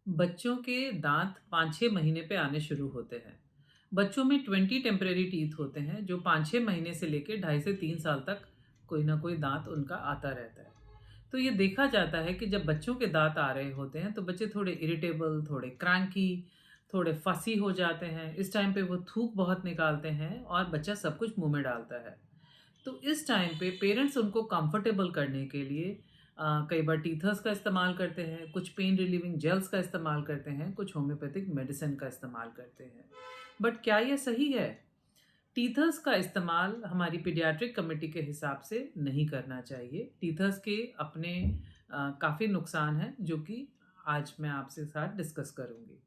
बच्चों के दांत 5-6 महीने पे आने शुरू होते हैं। बच्चों में 20 टेम्परेरी टीथ होते हैं जो 5-6 महीने से लेकर 2.5 से 3 साल तक कोई ना कोई दांत उनका आता रहता है। तो ये देखा जाता है कि जब बच्चों के दांत आ रहे होते हैं तो बच्चे थोड़े इरिटेबल, थोड़े क्रैंकी, थोड़े फसी हो जाते हैं। इस टाइम पे वो थूक बहुत निकालते हैं और बच्चा सब कुछ मुंह में डालता है। तो इस टाइम पे पेरेंट्स उनको कंफर्टेबल करने के लिए कई बार टीथर्स का इस्तेमाल करते हैं, कुछ पेन रिलीविंग जेल्स का इस्तेमाल करते हैं, कुछ होम्योपैथिक मेडिसिन का इस्तेमाल करते हैं। बट क्या ये सही है? टीथर्स का इस्तेमाल हमारी पीडियाट्रिक कमेटी के हिसाब से नहीं करना चाहिए। टीथर्स के अपने काफ़ी नुकसान हैं जो कि आज मैं आपसे साथ डिस्कस करूँगी।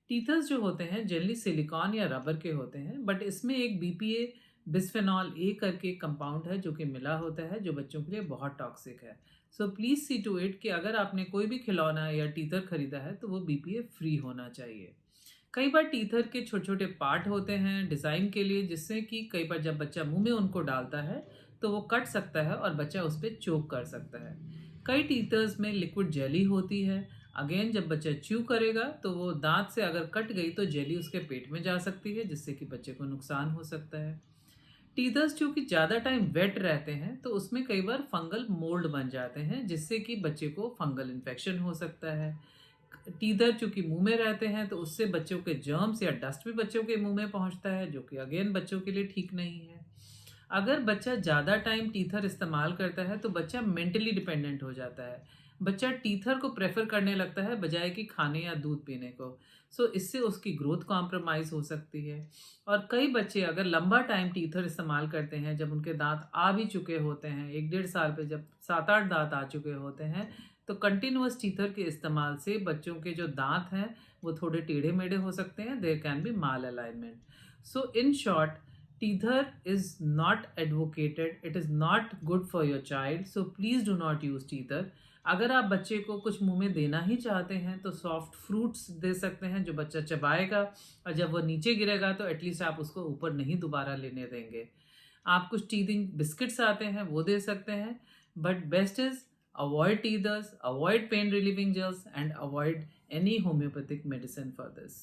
टीथर्स जो होते हैं जनरली सिलिकॉन या रबर के होते हैं, बट इसमें एक बीपीए बिस्फेनॉल ए करके कंपाउंड है जो कि मिला होता है, जो बच्चों के लिए बहुत टॉक्सिक है। So please see to it कि अगर आपने कोई भी खिलौना या टीथर खरीदा है तो वो बीपीए फ्री होना चाहिए। कई बार टीथर के छोटे छोटे पार्ट होते हैं डिज़ाइन के लिए, जिससे कि कई बार जब बच्चा मुंह में उनको डालता है तो वो कट सकता है और बच्चा उस पर चोक कर सकता है। कई टीथर्स में लिक्विड जेली होती है। अगेन जब बच्चा च्यू करेगा तो वो दांत से अगर कट गई तो जेली उसके पेट में जा सकती है, जिससे कि बच्चे को नुकसान हो सकता है। टीथर्स चूंकि ज़्यादा टाइम वेट रहते हैं तो उसमें कई बार फंगल मोल्ड बन जाते हैं, जिससे कि बच्चे को फंगल इन्फेक्शन हो सकता है। टीथर चूंकि मुंह में रहते हैं तो उससे बच्चों के जर्म्स या डस्ट भी बच्चों के मुंह में पहुंचता है, जो कि अगेन बच्चों के लिए ठीक नहीं है। अगर बच्चा ज़्यादा टाइम टीथर इस्तेमाल करता है तो बच्चा मेंटली डिपेंडेंट हो जाता है। बच्चा टीथर को प्रेफर करने लगता है बजाय कि खाने या दूध पीने को। सो इससे उसकी ग्रोथ कॉम्प्रोमाइज़ हो सकती है। और कई बच्चे अगर लंबा टाइम टीथर इस्तेमाल करते हैं, जब उनके दांत आ भी चुके होते हैं, 1-1.5 साल पे जब 7-8 दांत आ चुके होते हैं, तो कंटिन्यूअस टीथर के इस्तेमाल से बच्चों के जो दांत हैं वो थोड़े टेढ़े मेढ़े हो सकते हैं। There can be malalignment. So in short, teether is not advocated, it is not good for your child, so please do not use teether. अगर आप बच्चे को कुछ मुंह में देना ही चाहते हैं तो सॉफ्ट फ्रूट्स दे सकते हैं जो बच्चा चबाएगा, और जब वो नीचे गिरेगा तो एटलीस्ट आप उसको ऊपर नहीं दोबारा लेने देंगे। आप कुछ टीथिंग बिस्किट्स आते हैं वो दे सकते हैं, but best is avoid teethers, avoid pain relieving gels and avoid any homeopathic medicine for this.